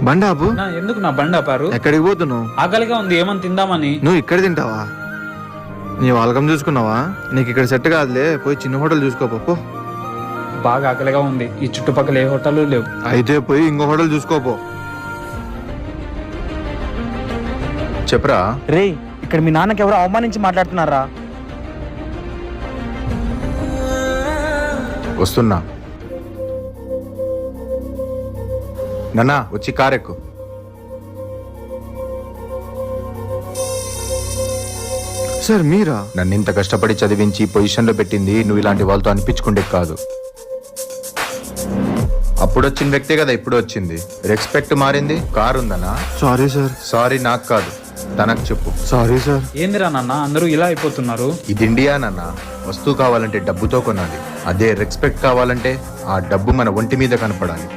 బండాపు ఎందుకు నా బండి ఆపారు? ఎక్కడికి పోతున్నావు? ఆకలిగా ఉంది, ఏమని తిందామని. నువ్వు ఇక్కడ తింటావా? నీ వాళ్ళకం చూసుకున్నావా? నీకు ఇక్కడ సెట్ కాదులే, పోయి చిన్న హోటల్ చూసుకోపో. బాగా ఆకలిగా ఉంది, ఈ చుట్టుపక్కల ఏ హోటల్ లేవు. అయితే పోయి ఇంకో హోటల్ చూసుకోపో. చెప్పరా. రే, ఇక్కడ మీ నాన్నకి ఎవరో అవమానించి మాట్లాడుతున్నారా? వస్తున్నా. నాన్నా వచ్చి కారెక్కు. సార్ మీరా? నన్ను ఇంత కష్టపడి చదివించి పొజిషన్లో పెట్టింది నువ్వు ఇలాంటి వాళ్ళతో అనిపించుకుంటే కాదు. అప్పుడు వచ్చిన వ్యక్తే కదా ఇప్పుడు వచ్చింది. రెస్పెక్ట్ మారింది. కారు ఉందనా? Sorry sir. సారీ నాకు కాదు, తనకు చెప్పు. Sorry sir. ఏందిరా నాన్న అందరూ ఇలా అయిపోతున్నారు? ఇది ఇండియా నాన్న. వస్తువు కావాలంటే డబ్బుతో కొనాలి, అదే రెస్పెక్ట్ కావాలంటే ఆ డబ్బు మన ఒంటి మీద కనపడాలి.